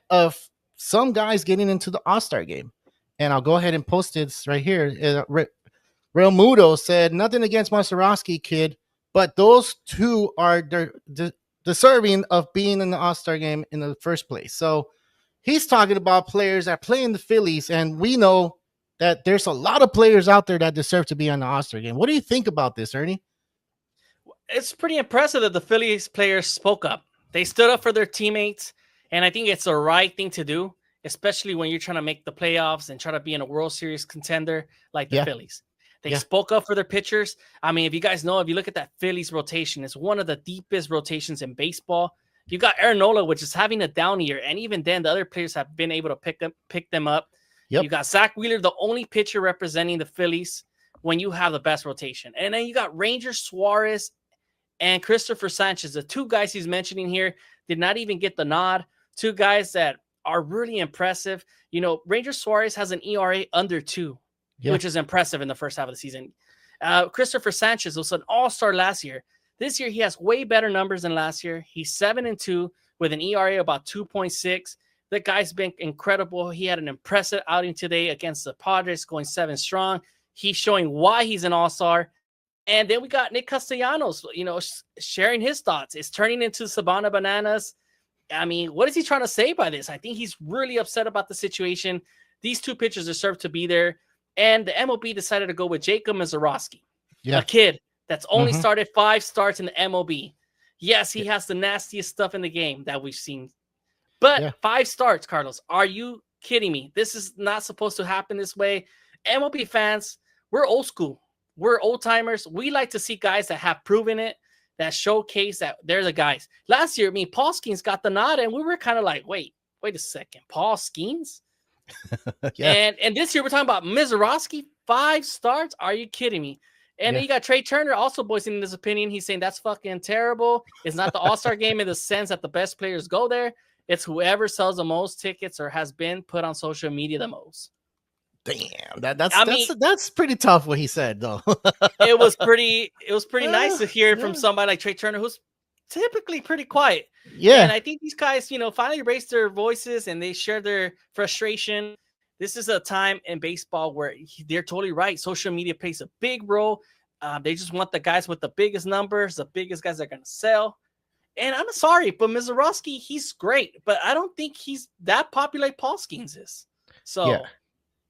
of some guys getting into the All-Star game. And I'll go ahead and post this right here. Real Mudo said, nothing against Maserowski, kid, but those two are deserving of being in the All-Star game in the first place. So he's talking about players that play in the Phillies, and we know that there's a lot of players out there that deserve to be on the All-Star game. What do you think about this, Ernie? It's pretty impressive that the Phillies players spoke up. They stood up for their teammates, and I think it's the right thing to do, especially when you're trying to make the playoffs and try to be in a World Series contender like the Phillies. They spoke up for their pitchers. I mean, if you guys know, if you look at that Phillies rotation, it's one of the deepest rotations in baseball. You got Aaron Nola, which is having a down year, and even then, the other players have been able to pick them up. Yep. You got Zach Wheeler, the only pitcher representing the Phillies when you have the best rotation. And then you got Ranger Suarez and Christopher Sanchez, the two guys he's mentioning here, did not even get the nod. Two guys that are really impressive. You know, Ranger Suarez has an ERA under 2, which is impressive in the first half of the season. Christopher Sanchez was an all-star last year. This year, he has way better numbers than last year. He's 7-2 with an ERA of about 2.6. That guy's been incredible. He had an impressive outing today against the Padres, going 7 strong. He's showing why he's an all-star. And then we got Nick Castellanos, you know, sharing his thoughts. It's turning into Sabana Bananas. I mean, what is he trying to say by this? I think he's really upset about the situation. These two pitchers deserve to be there. And the MLB decided to go with Jacob Maserowski, a kid that's only started 5 starts in the MLB. Yes, he has the nastiest stuff in the game that we've seen. But 5 starts, Carlos. Are you kidding me? This is not supposed to happen this way. MLB fans, we're old school. We're old timers. We like to see guys that have proven it, that showcase that they're the guys. Last year, Paul Skeens got the nod, and we were kind of like, wait a second, Paul Skeens? And this year we're talking about Maserowski, 5 starts. Are you kidding me? And then you got Trey Turner also voicing his opinion. He's saying that's fucking terrible. It's not the All-Star game in the sense that the best players go there. It's whoever sells the most tickets or has been put on social media the most. Damn, that's pretty tough what he said though. it was pretty nice to hear from somebody like Trey Turner, who's typically pretty quiet. Yeah. And I think these guys, you know, finally raised their voices and they share their frustration. This is a time in baseball where they're totally right. Social media plays a big role. They just want the guys with the biggest numbers, the biggest guys that are going to sell. And I'm sorry, but Maserowski, he's great, but I don't think he's that popular like Paul Skeens is. So,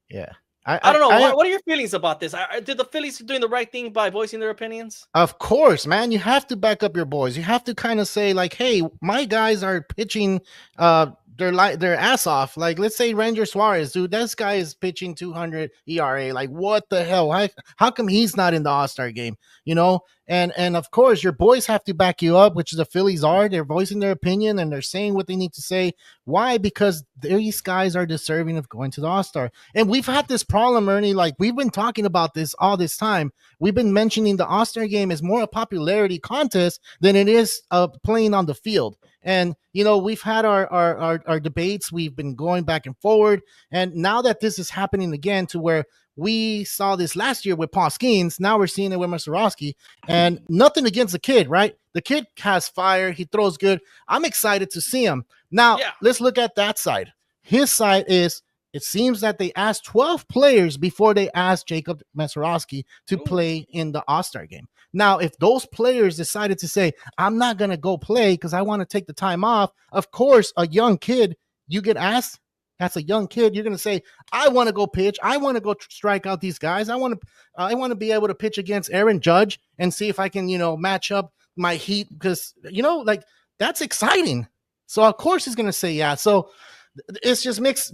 yeah. I don't know. What are your feelings about this? Did the Phillies doing the right thing by voicing their opinions? Of course, man. You have to back up your boys. You have to kind of say like, hey, my guys are pitching their ass off. Like, let's say Ranger Suarez, dude, this guy is pitching 200 ERA. Like, what the hell? How come he's not in the All-Star game? You know? And of course, your boys have to back you up, which the Phillies are. They're voicing their opinion and they're saying what they need to say. Why? Because these guys are deserving of going to the All-Star. And we've had this problem, Ernie. Like, we've been talking about this all this time. We've been mentioning the All-Star game is more a popularity contest than it is playing on the field. And, you know, we've had our debates. We've been going back and forward. And now that this is happening again to where we saw this last year with Paul Skeens, now we're seeing it with Maserowski. And nothing against the kid, right? The kid has fire. He throws good. I'm excited to see him. Now, let's look at that side. His side is, it seems that they asked 12 players before they asked Jacob Maserowski to play in the All-Star game. Now, if those players decided to say, I'm not going to go play because I want to take the time off, of course, a young kid, you get asked, that's a young kid, you're going to say, I want to go pitch. I want to go strike out these guys. I want to be able to pitch against Aaron Judge and see if I can, you know, match up my heat because, you know, like that's exciting. So, of course, he's going to say, yeah. So, it's just mix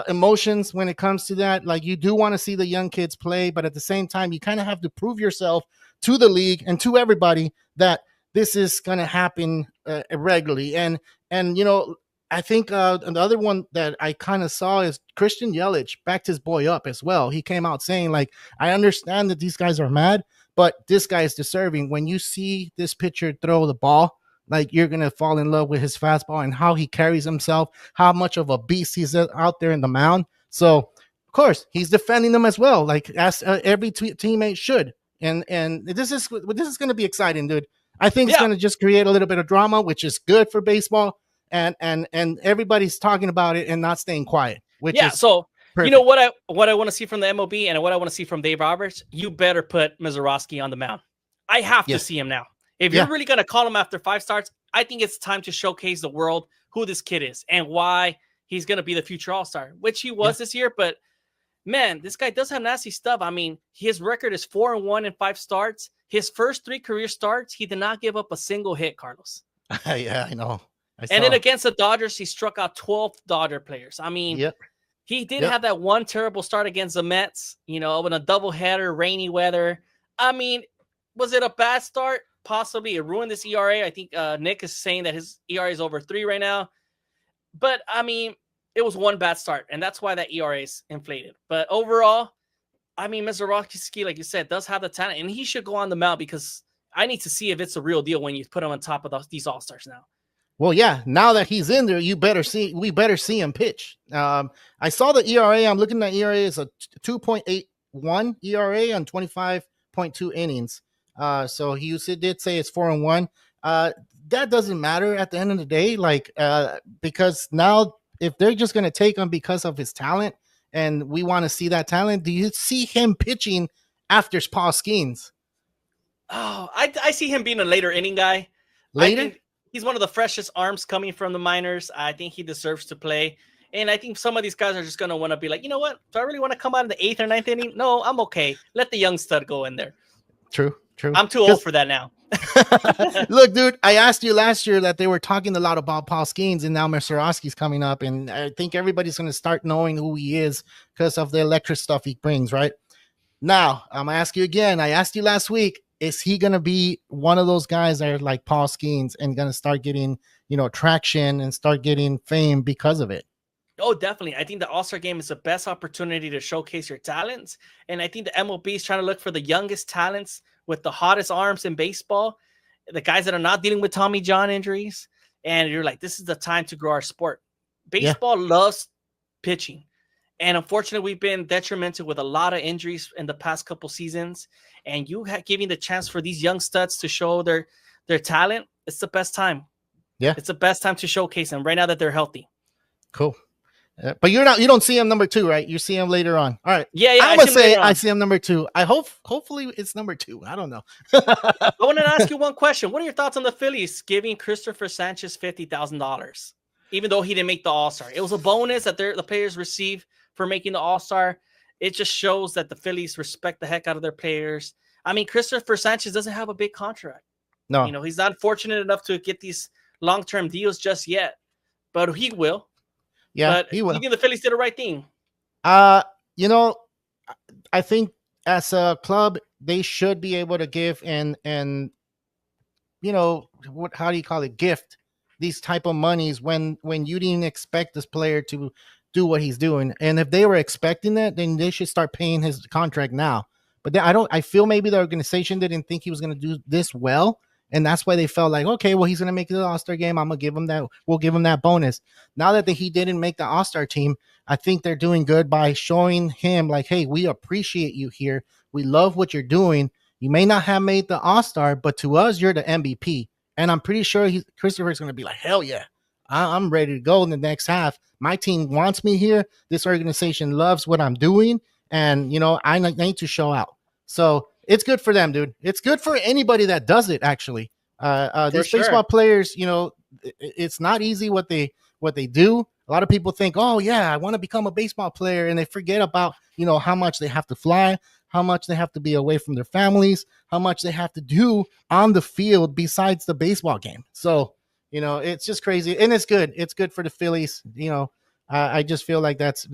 emotions when it comes to that. Like, you do want to see the young kids play, but at the same time, you kind of have to prove yourself to the league and to everybody that this is going to happen regularly. And, you know, I think another one that I kind of saw is Christian Yelich backed his boy up as well. He came out saying, like, I understand that these guys are mad, but this guy is deserving. When you see this pitcher throw the ball, like, you're going to fall in love with his fastball and how he carries himself, how much of a beast he's out there in the mound. So, of course, he's defending them as well, like as every teammate should. And this is going to be exciting, dude. I think it's going to just create a little bit of drama, which is good for baseball. and everybody's talking about it and not staying quiet, which Yeah. is So you know perfect. what I want to see from the MLB and what I want to see from Dave Roberts. You better put Mazeroski on the mound. I have to Yeah, see him now. If you're yeah, really gonna call him after 5 starts, I think it's time to showcase the world who this kid is and why he's gonna be the future All-Star, which he yeah. was this year. But man, this guy does have nasty stuff. I mean, his record is 4-1 in 5 starts. His first 3 career starts, he did not give up a single hit, Carlos. Yeah, I know. I And then saw. against the Dodgers, he struck out 12 Dodger players. I mean, Yep, he did yep. have that one terrible start against the Mets, in a doubleheader, rainy weather. I mean, was it a bad start? Possibly. It ruined this ERA. I think Nick is saying that his ERA is over 3 right now. But, I mean, it was one bad start, and that's why that ERA is inflated. But overall, I mean, Mr. Rocky, like you said, does have the talent, and he should go on the mound because I need to see if it's a real deal when you put him on top of these All-Stars now. Well, yeah. Now that he's in there, we better see him pitch. I saw the ERA. I'm looking at ERA is a 2.81 ERA on 25.2 innings. So he did say it's 4-1. That doesn't matter at the end of the day, because now if they're just going to take him because of his talent, and we want to see that talent, do you see him pitching after Paul Skeens Oh, I see him being a later inning guy. I later? think he's one of the freshest arms coming from the minors. I think he deserves to play. And I think some of these guys are just going to want to be like, you know what? Do I really want to come out in the 8th or 9th inning? No, I'm okay. Let the young stud go in there. True, true. I'm too old for that now. Look, dude, I asked you last year that they were talking a lot about Paul Skeens, and now Mazeroski's coming up, and I think everybody's going to start knowing who he is because of the electric stuff he brings, right? Now, I'm going to ask you again. I asked you last week, is he going to be one of those guys that are like Paul Skeens and going to start getting, traction and start getting fame because of it? Oh, definitely. I think the All-Star game is the best opportunity to showcase your talents. And I think the MLB is trying to look for the youngest talents with the hottest arms in baseball, the guys that are not dealing with Tommy John injuries. And you're like, this is the time to grow our sport. Yeah. Baseball loves pitching. And unfortunately, we've been detrimental with a lot of injuries in the past couple seasons. And you giving the chance for these young studs to show their talent, it's the best time. Yeah. It's the best time to showcase them right now that they're healthy. Cool. But you don't see him number 2, right? You see him later on. All right. Yeah. I'm gonna say I see him number 2. Hopefully it's number 2. I don't know. I want to ask you one question. What are your thoughts on the Phillies giving Christopher Sanchez $50,000, even though he didn't make the All-Star? It was a bonus that the players receive for making the All-Star. It just shows that the Phillies respect the heck out of their players. I mean, Christopher Sanchez doesn't have a big contract. No. He's not fortunate enough to get these long-term deals just yet, but he will. Yeah, but he will. You think the Phillies did the right thing? I think as a club, they should be able to give and how do you call it? Gift these type of monies when you didn't expect this player to do what he's doing. And if they were expecting that, then they should start paying his contract now. But I feel maybe the organization didn't think he was going to do this well. And that's why they felt like, okay, well, he's going to make the All-Star game. I'm going to give him that. We'll give him that bonus. Now that he didn't make the All-Star team, I think they're doing good by showing him like, hey, we appreciate you here. We love what you're doing. You may not have made the All-Star, but to us, you're the MVP. And I'm pretty sure Christopher's going to be like, hell yeah, I'm ready to go in the next half. My team wants me here. This organization loves what I'm doing. And, I need to show out. So it's good for them, dude. It's good for anybody that does it, actually. These baseball players, it's not easy what they do. A lot of people think, oh, yeah, I want to become a baseball player. And they forget about, how much they have to fly, how much they have to be away from their families, how much they have to do on the field besides the baseball game. So, it's just crazy. And it's good. It's good for the Phillies. I just feel like that's